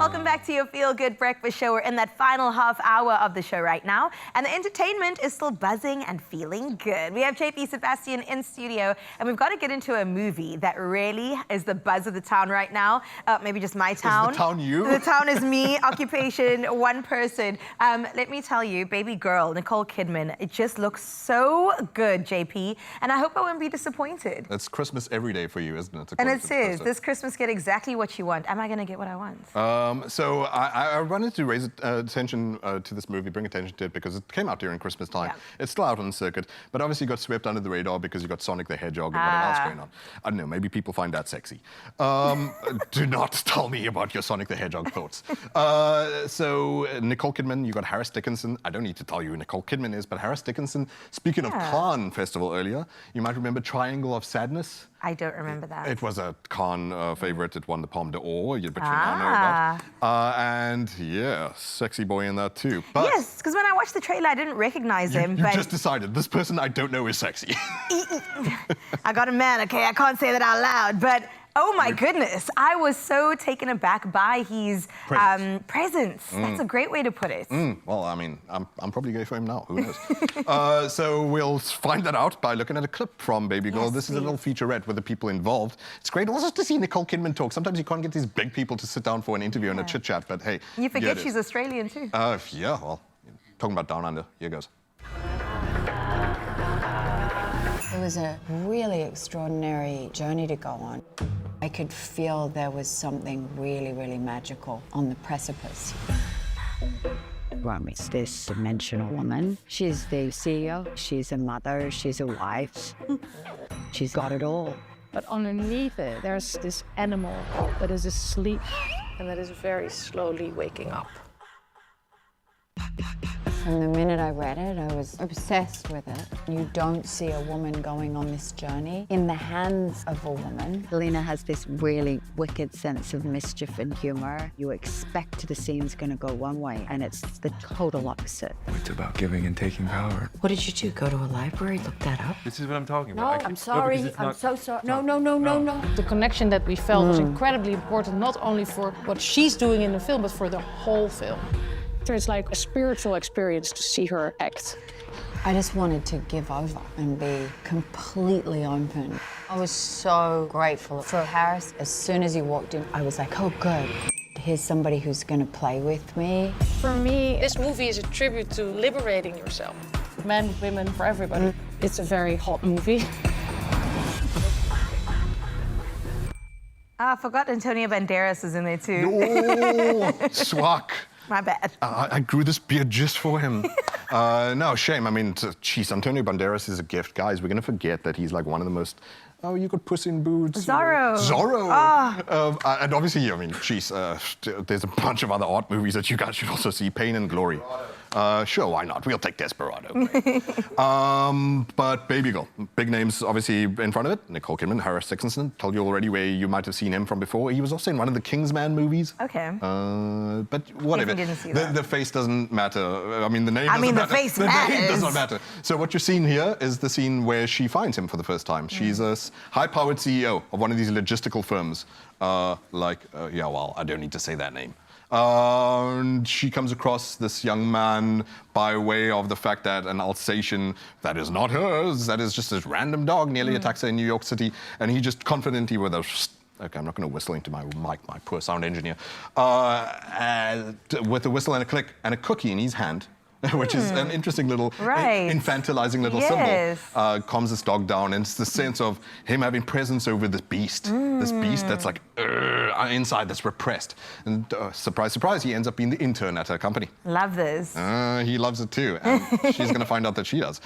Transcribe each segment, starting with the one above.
welcome back to your Feel Good Breakfast Show. We're in that final half hour of the show right now, and the entertainment is still buzzing and feeling good. We have JP Sebastian in studio, and we've got to get into a movie that really is the buzz of the town right now. Maybe just my town. Is the town you? The town is me, occupation, one person. Let me tell you, Babygirl, Nicole Kidman, it just looks so good, JP, and I hope I won't be disappointed. It's Christmas every day for you, isn't it? And it says, this Christmas get exactly what you want. Am I going to get what I want? So I wanted to raise attention to this movie, bring attention to it, because it came out during Christmas time. Yeah. It's still out on the circuit, but obviously got swept under the radar because you got Sonic the Hedgehog and whatever else going on. I don't know, maybe people find that sexy. Do not tell me about your Sonic the Hedgehog thoughts. So Nicole Kidman, you got Harris Dickinson. I don't need to tell you who Nicole Kidman is, but Harris Dickinson, speaking of Cannes Festival earlier, you might remember Triangle of Sadness. I don't remember that. It was a Cannes favorite. It won the Palme d'Or, but you now know about. And yeah, sexy boy in that too. But yes, because when I watched the trailer, I didn't recognize him. You just decided, this person I don't know is sexy. I got a man, okay? I can't say that out loud, but oh my goodness, I was so taken aback by his presence. That's a great way to put it. Well, I mean, I'm probably gay for him now, who knows? So we'll find that out by looking at a clip from Babygirl. Yes, this is a little featurette with the people involved. It's great also to see Nicole Kidman talk. Sometimes you can't get these big people to sit down for an interview and a chit-chat, but hey. You forget she's Australian too. Yeah, well, talking about Down Under, here goes. It was a really extraordinary journey to go on. I could feel there was something really, really magical on the precipice. Romy's this dimensional woman. She's the CEO, she's a mother, she's a wife. She's got it all. But underneath it, there's this animal that is asleep and that is very slowly waking up. From the minute I read it, I was obsessed with it. You don't see a woman going on this journey in the hands of a woman. Lena has this really wicked sense of mischief and humor. You expect the scene's gonna go one way, and it's the total opposite. It's about giving and taking power. What did you do? Go to a library, look that up? This is what I'm talking about. No, I'm sorry. I'm so sorry. No. The connection that we felt was incredibly important, not only for what she's doing in the film, but for the whole film. It's like a spiritual experience to see her act. I just wanted to give over and be completely open. I was so grateful for Harris. As soon as he walked in, I was like, oh, good. Here's somebody who's going to play with me. For me, this movie is a tribute to liberating yourself. Men, women, for everybody. It's a very hot movie. I forgot Antonio Banderas is in there too. Oh, swag. My bad. I grew this beard just for him. No, shame. I mean, geez, Antonio Banderas is a gift. Guys, we're going to forget that he's like one of the most... Oh, you got Puss in Boots. Zorro. Zorro. And obviously, I mean, geez, there's a bunch of other art movies that you guys should also see. Pain and Glory. Sure, why not? We'll take Desperado. But Babygirl, big names obviously in front of it. Nicole Kidman, Harris Dickinson, told you already where you might have seen him from before. He was also in one of the Kingsman movies. Okay. But whatever. Didn't see that. The face doesn't matter. I mean, the name doesn't matter. The face matters. matters. The name does not matter. So what you're seeing here is the scene where she finds him for the first time. She's a high-powered CEO of one of these logistical firms. Yeah, well, I don't need to say that name. And she comes across this young man by way of the fact that an Alsatian that is not hers, that is just this random dog, nearly attacks her in New York City, and he just confidently with a... Okay, I'm not going to whistle into my mic, my poor sound engineer. With a whistle and a click and a cookie in his hand, which is an interesting little infantilizing little symbol, calms this dog down, and it's the sense of him having presence over this beast that's like inside, that's repressed. And surprise, surprise, he ends up being the intern at her company. Love this. He loves it too, and she's going to find out that she does.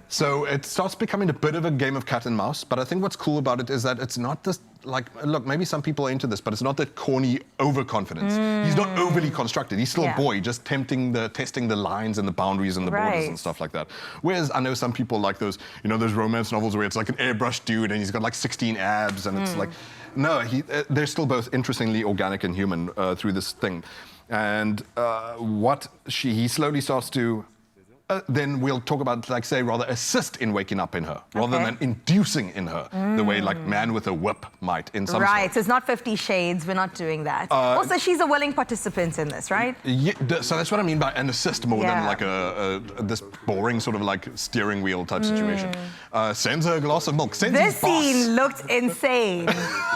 So it starts becoming a bit of a game of cat and mouse, but I think what's cool about it is that it's not this, like, look, maybe some people are into this, but it's not that corny overconfidence. He's not overly constructed. He's still a boy, just testing the lines and the boundaries and the borders and stuff like that. Whereas I know some people like those, you know, those romance novels where it's like an airbrushed dude and he's got like 16 abs and it's like, no, they're still both interestingly organic and human through this thing. And he slowly starts to then we'll talk about, like, say, rather assist in waking up in her, rather Okay. than inducing in her, the way, like, Man with a Whip might in some Right, stories. so it's not 50 Shades. We're not doing that. Also, she's a willing participant in this, right? Yeah, so that's what I mean by an assist more than Yeah. like this boring sort of like steering wheel type situation. Sends her a glass of milk. Sends This his boss. scene looked insane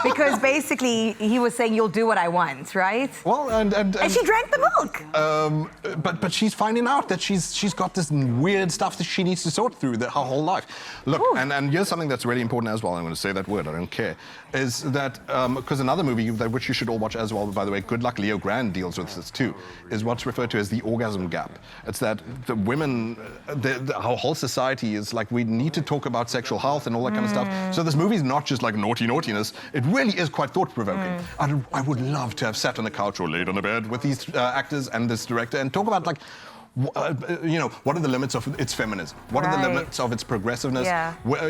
because basically he was saying, "You'll do what I want," right? Well, and she drank the milk. but she's finding out that she's got this weird stuff that she needs to sort through her whole life. Look, and here's something that's really important as well. I'm going to say that word. I don't care. Is that because another movie which you should all watch as well, by the way, Good Luck Leo Grand deals with this too, is what's referred to as the orgasm gap. It's that the women, our whole society is like, we need to talk about sexual health and all that kind of stuff. So this movie is not just like naughtiness. It really is quite thought-provoking. I would love to have sat on the couch or laid on a bed with these actors and this director and talk about like, what are the limits of its feminism? What are the Right. limits of its progressiveness? Yeah. What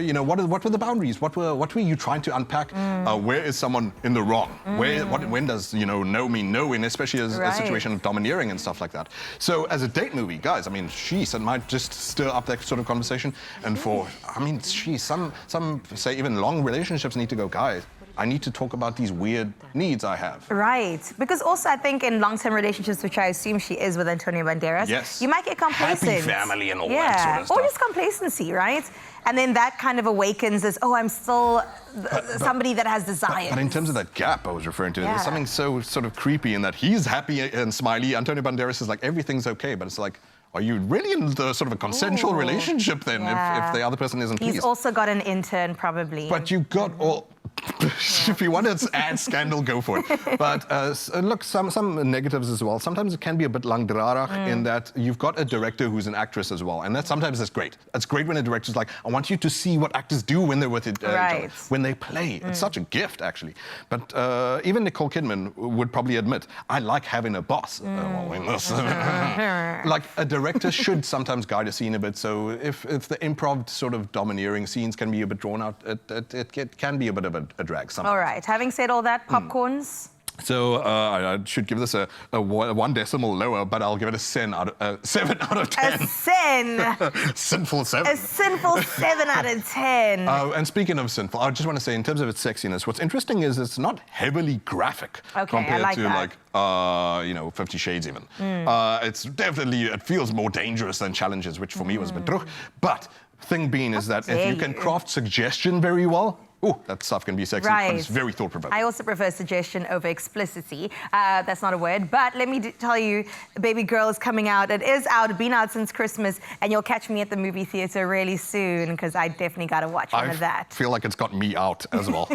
were the boundaries? What were you trying to unpack? Where is someone in the wrong? When does no mean no, and especially as a Right. situation of domineering and stuff like that. So as a date movie, guys, I mean, it might just stir up that sort of conversation. And some say even long relationships need to go, guys, I need to talk about these weird needs I have. Right, because also I think in long-term relationships, which I assume she is with Antonio Banderas, Yes. you might get complacent. Happy family and all that sort of Or stuff. just complacency, right? And then that kind of awakens as, oh, I'm still somebody that has desires. But in terms of that gap I was referring to, Yeah. there's something so sort of creepy in that he's happy and smiley. Antonio Banderas is like, everything's okay, but it's like, are you really in the sort of a consensual Ooh. relationship then Yeah. if the other person isn't He's pleased? also got an intern, probably. But you got all... If you want to add scandal, go for it. But look, some negatives as well. Sometimes it can be a bit langdrarig in that you've got a director who's an actress as well. And that sometimes is great. It's great when a director's like, I want you to see what actors do when they're with each Right. other, when they play. It's such a gift, actually. But even Nicole Kidman would probably admit, I like having a boss. Like, a director should sometimes guide a scene a bit. So if the improv sort of domineering scenes can be a bit drawn out, it can be a bit of a drag sometimes. All right, having said all that, popcorns? So I should give this a 1 decimal lower, but I'll give it a 7 out of 10. A sin! Sinful 7. A sinful 7 out of 10. And speaking of sinful, I just want to say, in terms of its sexiness, what's interesting is it's not heavily graphic Okay, I compared like to that. 50 Shades even. It's definitely, it feels more dangerous than Challenges, which for me was a bit druk. But thing being is that if dare you can you. craft suggestion very well, that stuff can be sexy, but it's very thought-provoking. I also prefer suggestion over explicitity. That's not a word, but let me tell you, Babygirl is coming out. It is out, been out since Christmas, and you'll catch me at the movie theater really soon because I definitely got to watch one of that. I feel like it's got me out as well.